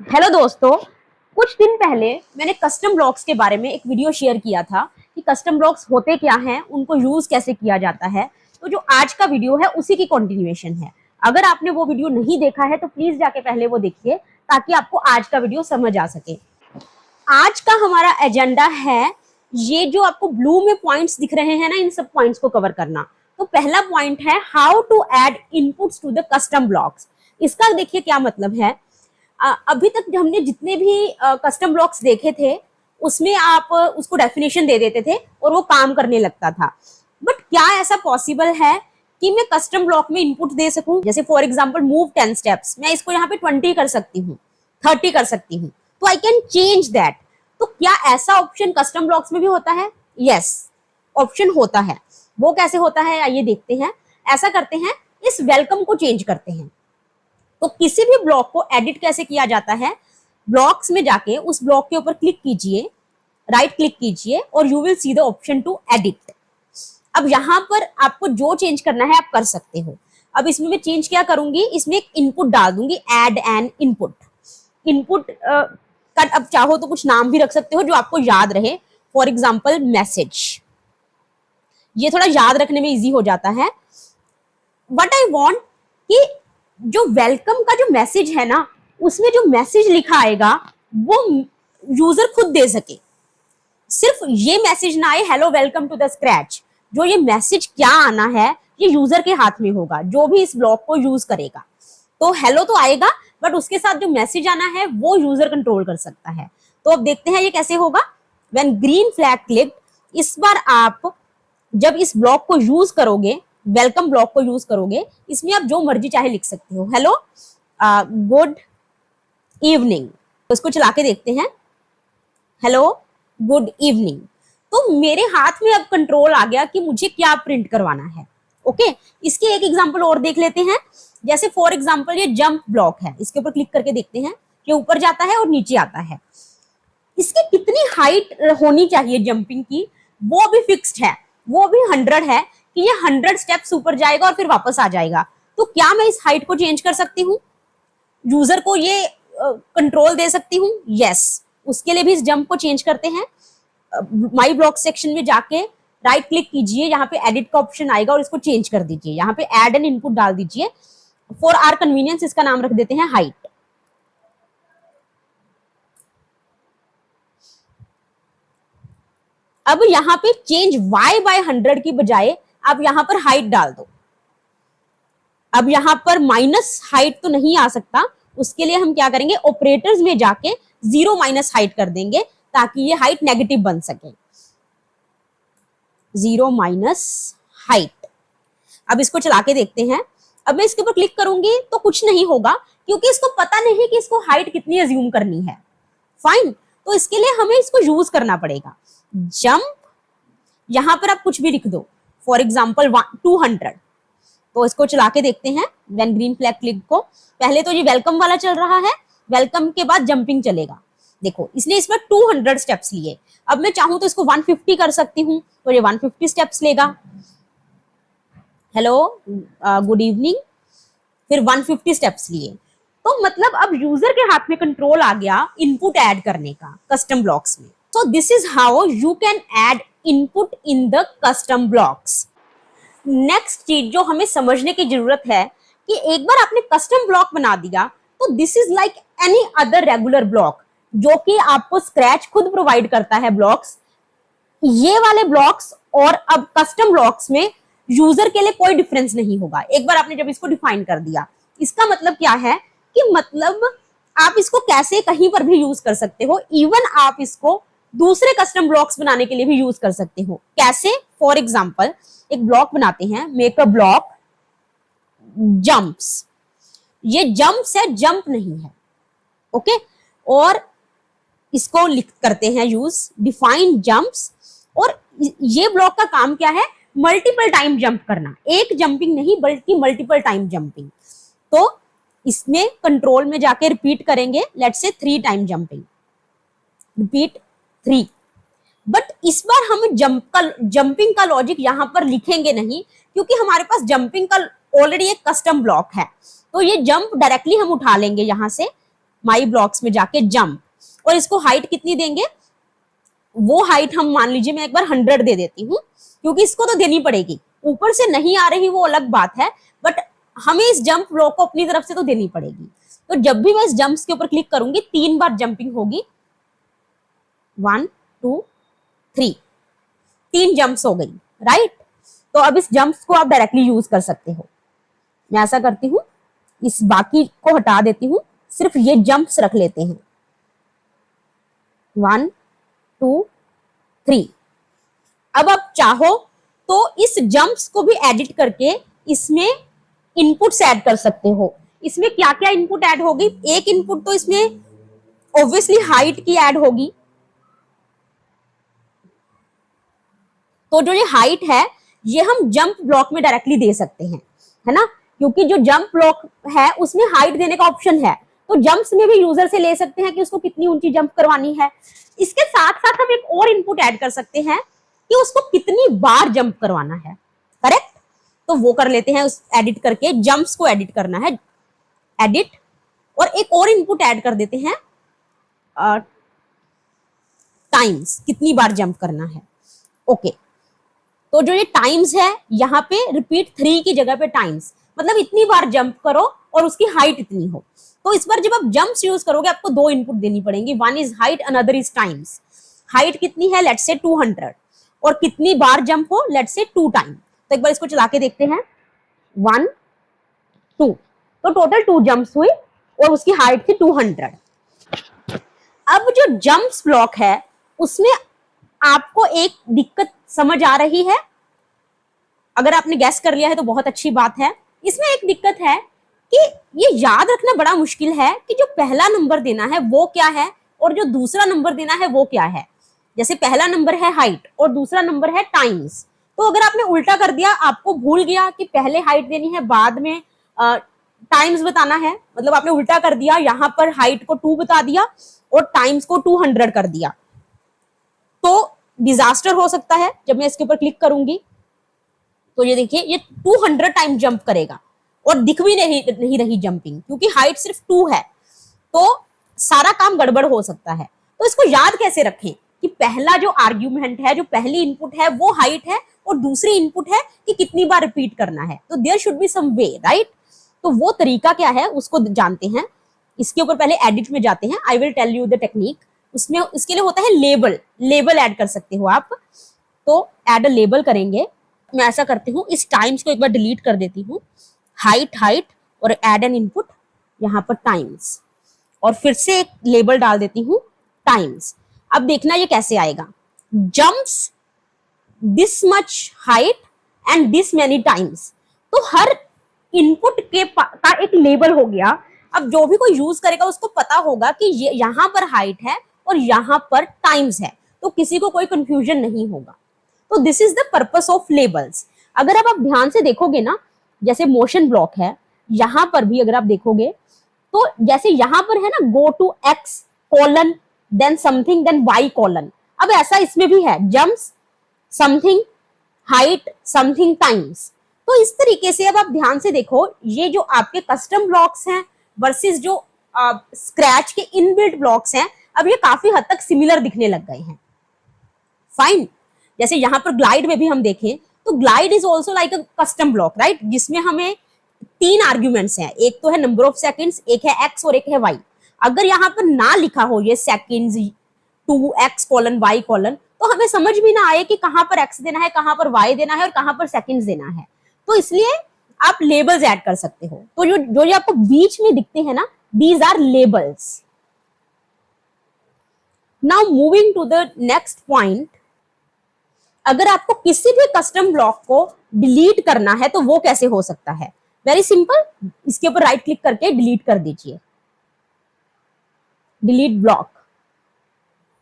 Hello दोस्तों, कुछ दिन पहले मैंने कस्टम ब्लॉक्स के बारे में एक वीडियो शेयर किया था कि कस्टम ब्लॉक्स होते क्या हैं, उनको यूज कैसे किया जाता है। तो जो आज का वीडियो है उसी की कंटिन्यूएशन है। अगर आपने वो वीडियो नहीं देखा है तो प्लीज जाके पहले वो देखिए ताकि आपको आज का वीडियो समझ आ सके। आज का हमारा एजेंडा है, ये जो आपको ब्लू में पॉइंट्स दिख रहे हैं ना, इन सब पॉइंट्स को कवर करना। तो पहला पॉइंट है how to add inputs to the custom blocks. इसका देखिए क्या मतलब है। अभी तक हमने जितने भी कस्टम ब्लॉक्स देखे थे उसमें आप उसको डेफिनेशन दे देते थे और वो काम करने लगता था। बट क्या ऐसा पॉसिबल है कि मैं कस्टम ब्लॉक में इनपुट दे सकूं? जैसे फॉर एग्जांपल मूव 10 स्टेप्स, मैं इसको यहाँ पे 20 कर सकती हूँ, 30 कर सकती हूँ, तो आई कैन चेंज दैट। तो क्या ऐसा ऑप्शन कस्टम ब्लॉक्स में भी होता है? यस, ऑप्शन होता है। वो कैसे होता है आइए देखते हैं। ऐसा करते हैं, इस वेलकम को चेंज करते हैं। तो किसी भी ब्लॉक को एडिट कैसे किया जाता है? ब्लॉक्स में जाके उस ब्लॉक के ऊपर क्लिक कीजिए, राइट क्लिक कीजिए और you will see the option to edit. अब यहां पर आपको जो चेंज करना है आप कर सकते हो। अब इसमें मैं चेंज क्या करूंगी, इसमें एक इनपुट डाल दूंगी, एड एन इनपुट। इनपुट का अब चाहो तो कुछ नाम भी रख सकते हो जो आपको याद रहे। फॉर एग्जाम्पल मैसेज, ये थोड़ा याद रखने में इजी हो जाता है। व्हाट आई वांट कि जो वेलकम का जो मैसेज है ना, उसमें जो मैसेज लिखा आएगा वो यूजर खुद दे सके। सिर्फ ये मैसेज ना आए hello welcome to the Scratch. जो ये मैसेज क्या आना है ये यूजर के हाथ में होगा, जो भी इस ब्लॉक को यूज करेगा। तो हेलो तो आएगा बट उसके साथ जो मैसेज आना है वो यूजर कंट्रोल कर सकता है। तो अब देखते हैं ये कैसे होगा। व्हेन ग्रीन फ्लैग क्लिक्ड, इस बार आप जब इस ब्लॉक को यूज करोगे, वेलकम ब्लॉक को यूज करोगे, इसमें आप जो मर्जी चाहे लिख सकते हो। हेलो गुड इवनिंग, तो इसको चला के देखते हैं। Hello good evening. तो मेरे हाथ में अब कंट्रोल आ गया कि मुझे क्या प्रिंट करवाना है। ओके, इसकी एक एग्जांपल और देख लेते हैं। जैसे फॉर एग्जांपल ये जंप ब्लॉक है, इसके ऊपर क्लिक करके देखते हैं। ये ऊपर जाता है और नीचे आता है। इसकी कितनी हाइट होनी चाहिए जंपिंग की, वो भी फिक्स्ड है, वो भी 100 है कि ये 100 स्टेप्स ऊपर जाएगा और फिर वापस आ जाएगा। तो क्या मैं इस हाइट को चेंज कर सकती हूँ? यूजर को ये कंट्रोल दे सकती हूँ? यस, उसके लिए भी इस जंप को चेंज करते हैं। माई ब्लॉक सेक्शन में जाके राइट क्लिक कीजिए, यहाँ पे एडिट का ऑप्शन आएगा और इसको चेंज कर दीजिए। यहाँ पे एड एन इनपुट डाल दीजिए। फॉर आर कन्वीनियंस इसका नाम रख देते हैं हाइट। अब यहाँ पे चेंज y बाय 100 की बजाय आप यहाँ पर हाइट डाल दो। अब यहाँ पर माइनस हाइट तो नहीं आ सकता, उसके लिए हम क्या करेंगे, ऑपरेटर्स में जाके 0 माइनस हाइट कर देंगे ताकि ये हाइट नेगेटिव बन सके। 0 माइनस हाइट। अब इसको चला के देखते हैं। अब मैं इसके ऊपर क्लिक करूंगी तो कुछ नहीं होगा क्योंकि इसको पता नहीं कि इसको हाइट कितनी अज्यूम करनी है। फाइन, तो इसके लिए हमें इसको यूज करना पड़ेगा। जंप, यहां पर आप कुछ भी लिख दो, फॉर एग्जाम्पल 200। तो इसको चला के देखते हैं। व्हेन ग्रीन फ्लैग क्लिक को, पहले तो ये वेलकम वाला चल रहा है, वेलकम के बाद जंपिंग चलेगा। देखो इसने इसमें 200 स्टेप्स लिए। अब मैं चाहूं तो इसको 150 कर सकती हूँ, तो ये 150 स्टेप्स लेगा। हेलो गुड इवनिंग, फिर 150 स्टेप्स लिए। तो मतलब अब यूजर के हाथ में कंट्रोल आ गया इनपुट ऐड करने का कस्टम ब्लॉक्स में। So this is how you can add input in the custom blocks. Next चीज जो हमें समझने की जरूरत है कि एक बार आपने कस्टम ब्लॉक बना दिया तो this is like any other regular block जो कि आपको स्क्रैच खुद प्रोवाइड करता है ब्लॉक्स। ये वाले ब्लॉक्स और अब कस्टम ब्लॉक्स में यूजर के लिए कोई डिफरेंस नहीं होगा। एक बार आपने जब इसको डिफाइन कर दिया, इसका मतलब क्या है कि मतलब आप इसको कैसे कहीं पर भी यूज कर सकते हो। इवन आप इसको दूसरे कस्टम ब्लॉक्स बनाने के लिए भी यूज कर सकते हो। कैसे? फॉर एग्जाम्पल एक ब्लॉक बनाते हैं, मेक अ ब्लॉक जंप्स। ये जंप्स है, जंप नहीं है। ओके, और इसको लिख करते हैं यूज डिफाइन जंप्स। और ये ब्लॉक का काम क्या है? मल्टीपल टाइम जंप करना, एक जंपिंग नहीं बल्कि मल्टीपल टाइम जंपिंग। तो इसमें कंट्रोल में जाके रिपीट करेंगे, let's say 3 time jumping, repeat 3। But इस बार हम जंपिंग का लॉजिक यहां पर लिखेंगे नहीं क्योंकि हमारे पास जंपिंग का ऑलरेडी एक कस्टम ब्लॉक है। तो ये जंप डायरेक्टली हम उठा लेंगे यहां से, माई ब्लॉक्स में जाके जंप, और इसको हाइट कितनी देंगे, वो हाइट हम मान लीजिए मैं एक बार 100 दे देती हूँ, क्योंकि इसको तो देनी पड़ेगी, ऊपर से नहीं आ रही वो अलग बात है, बट हमें इस जंप ब्लॉक को अपनी तरफ से तो देनी पड़ेगी। तो जब भी मैं इस जंप्स के ऊपर क्लिक करूंगी 3 बार जंपिंग होगी, 1 2 3, 3 जंप्स हो गई, राइट। तो अब इस जंप्स को आप डायरेक्टली यूज कर सकते हो। मैं ऐसा करती हूँ, इस बाकी को हटा देती हूँ, सिर्फ ये जंप्स रख लेते हैं, 1 2 3। अब आप चाहो तो इस जंप्स को भी एडिट करके इसमें इनपुट्स ऐड कर सकते हो। इसमें क्या क्या इनपुट ऐड होगी, एक इनपुट तो इसमें ऑब्वियसली हाइट की ऐड होगी। तो जो ये हाइट है ये हम जंप ब्लॉक में डायरेक्टली दे सकते हैं, है ना, क्योंकि जो जंप ब्लॉक है उसमें हाइट देने का ऑप्शन है। तो जंप्स में भी यूजर से ले सकते हैं कि उसको कितनी ऊंची जंप करवानी है। इसके साथ साथ हम एक और इनपुट ऐड कर सकते हैं कि उसको कितनी बार जंप करवाना है, करेक्ट। तो वो कर लेते हैं, उस एडिट करके जंप्स को एडिट करना है, एडिट, और एक और इनपुट ऐड कर देते हैं, टाइम्स, कितनी बार जंप करना है। ओके, तो जो ये टाइम्स है यहाँ पे रिपीट 3 की जगह पे टाइम्स, मतलब इतनी बार जंप करो और उसकी हाइट इतनी हो। तो इस बार जब आप जंप्स यूज करोगे आपको 2 इनपुट देनी पड़ेंगी, one is height, another is times. Height कितनी है, लेट्स से 200, और कितनी बार जंप हो, लेट्स से 2 टाइम। तो एक बार इसको चला के देखते हैं, 1 2, तो टोटल 2 जंप्स हुई और उसकी हाइट थी 200। अब जो जंप्स ब्लॉक है उसमें आपको एक दिक्कत समझ आ रही है, अगर आपने गैस कर लिया है तो बहुत अच्छी बात है। इसमें एक दिक्कत है कि ये याद रखना बड़ा मुश्किल है कि जो पहला नंबर देना है वो क्या है और जो दूसरा नंबर देना है वो क्या है। जैसे पहला नंबर है हाइट और दूसरा नंबर है टाइम्स, तो अगर आपने उल्टा कर दिया, आपको भूल गया कि पहले हाइट देनी है बाद में टाइम्स बताना है, मतलब आपने उल्टा कर दिया, यहां पर हाइट को 2 बता दिया और टाइम्स को 200 कर दिया, तो डिजास्टर हो सकता है। जब मैं इसके ऊपर क्लिक करूंगी तो ये देखिए ये 200 टाइम जंप करेगा और दिख भी नहीं रही जंपिंग, क्योंकि हाइट सिर्फ 2 है, तो सारा काम गड़बड़ हो सकता है। तो इसको याद कैसे रखें कि पहला जो आर्ग्यूमेंट है, जो पहली इनपुट है वो हाइट है और दूसरी इनपुट है कि कितनी बार रिपीट करना है। तो there should be some way, right. तो वो तरीका क्या है उसको जानते हैं। इसके ऊपर पहले एडिट में जाते हैं, I will tell you the technique. उसमें इसके लिए होता है लेबल, लेबल ऐड कर सकते हो आप। तो ऐड अ लेबल करेंगे, मैं ऐसा करती हूँ, इस टाइम्स को एक बार डिलीट कर देती हूँ, हाइट हाइट और ऐड एन इनपुट यहाँ पर टाइम्स, और फिर से एक लेबल डाल देती हूँ टाइम्स। अब देखना ये कैसे आएगा, jumps this much height and this many times. तो हर इनपुट का एक लेबल हो गया। अब जो भी कोई यूज करेगा उसको पता होगा कि ये यहाँ पर हाइट है और यहाँ पर टाइम्स है, तो किसी को कोई कंफ्यूजन नहीं होगा। तो this is the purpose of labels. अगर आप ध्यान से देखोगे ना, जैसे मोशन ब्लॉक है, यहां पर भी अगर आप देखोगे तो जैसे यहां पर है ना, go to X colon then something then Y colon, अब ऐसा इसमें भी है, jumps something height something times. तो इस तरीके से अब आप ध्यान से देखो, ये जो आपके कस्टम ब्लॉक्स हैं वर्सेस जो स्क्रैच के इनबिल्ट ब्लॉक्स हैं, अब ये काफी हद तक सिमिलर दिखने लग गए हैं। फाइन। जैसे यहां पर ग्लाइड में भी हम देखें तो glide is also like a custom block, right, जिसमें हमें 3 आर्ग्यूमेंट्स हैं, एक तो है नंबर ऑफ सेकंड्स, एक है एक्स और एक है वाई। अगर यहाँ पर ना लिखा हो ये seconds 2x colon Y colon, तो हमें समझ भी ना आए कि कहां पर एक्स देना है, कहां पर वाई देना है और कहां पर सेकंड्स देना है। तो इसलिए आप लेबल्स ऐड कर सकते हो। तो जो ये आपको बीच में दिखते हैं ना, these are labels. Now moving to the next point, अगर आपको किसी भी कस्टम ब्लॉक को डिलीट करना है तो वो कैसे हो सकता है। वेरी सिंपल, इसके ऊपर राइट क्लिक करके डिलीट कर दीजिए, डिलीट ब्लॉक।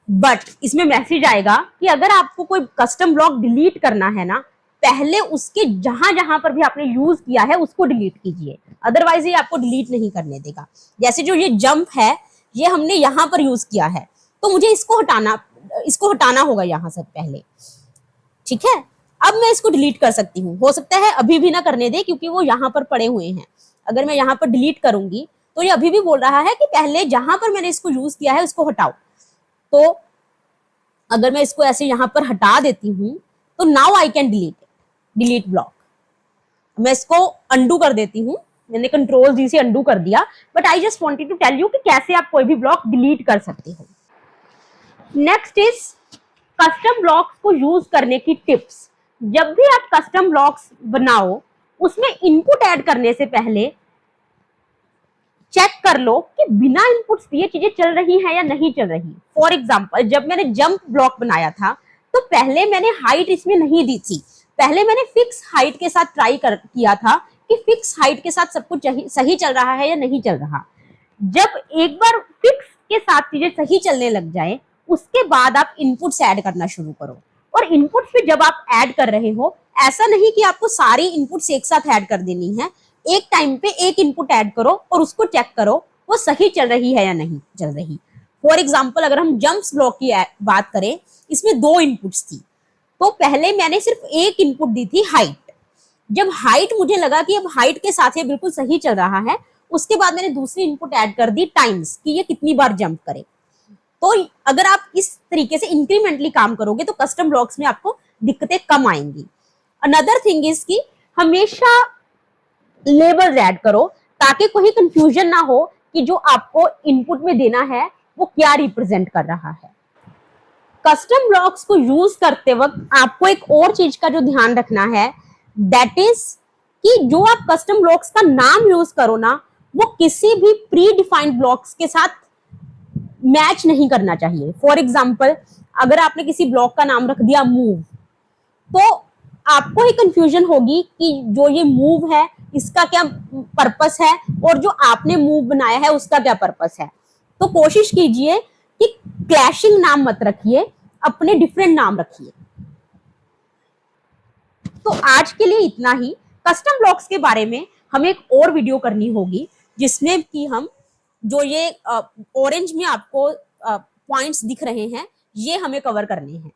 बट इसमें मैसेज आएगा कि अगर आपको कोई कस्टम ब्लॉक डिलीट करना है ना, पहले उसके जहां जहां पर भी आपने यूज किया है उसको डिलीट कीजिए, अदरवाइज ये आपको डिलीट नहीं करने देगा। जैसे जो ये जंप है ये हमने यहां पर यूज किया है, तो मुझे इसको हटाना होगा यहां से पहले, ठीक है। अब मैं इसको डिलीट कर सकती हूँ, हो सकता है अभी भी ना करने दे क्योंकि वो यहाँ पर पड़े हुए हैं। अगर मैं यहाँ पर डिलीट करूंगी तो ये अभी भी बोल रहा है कि पहले जहां पर मैंने इसको यूज किया है उसको हटाओ। तो अगर मैं इसको ऐसे यहां पर हटा देती हूं तो now I can delete block. मैं इसको अंडू कर देती हूँ, मैंने कंट्रोल जी से अंडू कर दिया, but I just wanted to tell you कि कैसे आप कोई भी ब्लॉक डिलीट कर सकते हो। नेक्स्ट इज कस्टम ब्लॉक्स को यूज करने की टिप्स। जब भी आप कस्टम ब्लॉक्स बनाओ उसमें इनपुट ऐड करने से पहले चेक कर लो कि बिना इनपुट्स दिए चीजें चल रही हैं या नहीं चल रही। फॉर एग्जाम्पल जब मैंने जंप ब्लॉक बनाया था तो पहले मैंने हाइट इसमें नहीं दी थी, पहले मैंने फिक्स हाइट के साथ किया था कि फिक्स हाइट के साथ सब कुछ सही चल रहा है या नहीं चल रहा। जब एक बार फिक्स के साथ चीजें सही चलने लग जाए उसके बाद आप इनपुट्स ऐड करना शुरू करो। और इनपुट्स भी जब आप ऐड कर रहे हो ऐसा नहीं कि आपको सारी इनपुट्स एक साथ ऐड कर देनी है, एक टाइम पे एक इनपुट ऐड करो और उसको चेक करो वो सही चल रही है या नहीं चल रही। फॉर एग्जाम्पल अगर हम जंप्स ब्लॉक की बात करें, इसमें 2 इनपुट्स थी, तो पहले मैंने सिर्फ एक इनपुट दी थी हाइट। जब हाइट मुझे लगा कि अब हाइट के साथ ये बिल्कुल सही चल रहा है, उसके बाद मैंने दूसरी इनपुट ऐड कर दी टाइम्स कि ये कितनी बार जंप करे। तो अगर आप इस तरीके से इंक्रीमेंटली काम करोगे तो कस्टम ब्लॉक्स में आपको दिक्कतें कम आएंगी। अनदर थिंग इज कि हमेशा लेबल्स ऐड करो ताकि कोई कंफ्यूजन ना हो कि जो आपको इनपुट में देना है वो क्या रिप्रेजेंट कर रहा है। कस्टम ब्लॉक्स को यूज करते वक्त आपको एक और चीज का जो ध्यान रखना है दैट इज कि जो आप कस्टम ब्लॉक्स का नाम यूज करो ना वो किसी भी प्री डिफाइंड ब्लॉक्स के साथ मैच नहीं करना चाहिए। फॉर एग्जाम्पल अगर आपने किसी ब्लॉक का नाम रख दिया मूव, तो आपको ही कंफ्यूजन होगी कि जो ये मूव है इसका क्या पर्पस है और जो आपने मूव बनाया है उसका क्या पर्पस है। तो कोशिश कीजिए कि क्लैशिंग नाम मत रखिए, अपने डिफरेंट नाम रखिए। तो आज के लिए इतना ही। कस्टम ब्लॉक्स के बारे में हमें एक और वीडियो करनी होगी जिसमें कि हम जो ये ऑरेंज में आपको पॉइंट्स दिख रहे हैं ये हमें कवर करने हैं।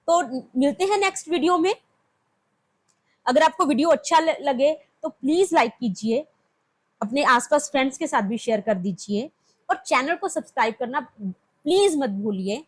तो मिलते हैं नेक्स्ट वीडियो में। अगर आपको वीडियो अच्छा लगे तो प्लीज लाइक कीजिए, अपने आसपास फ्रेंड्स के साथ भी शेयर कर दीजिए और चैनल को सब्सक्राइब करना प्लीज मत भूलिए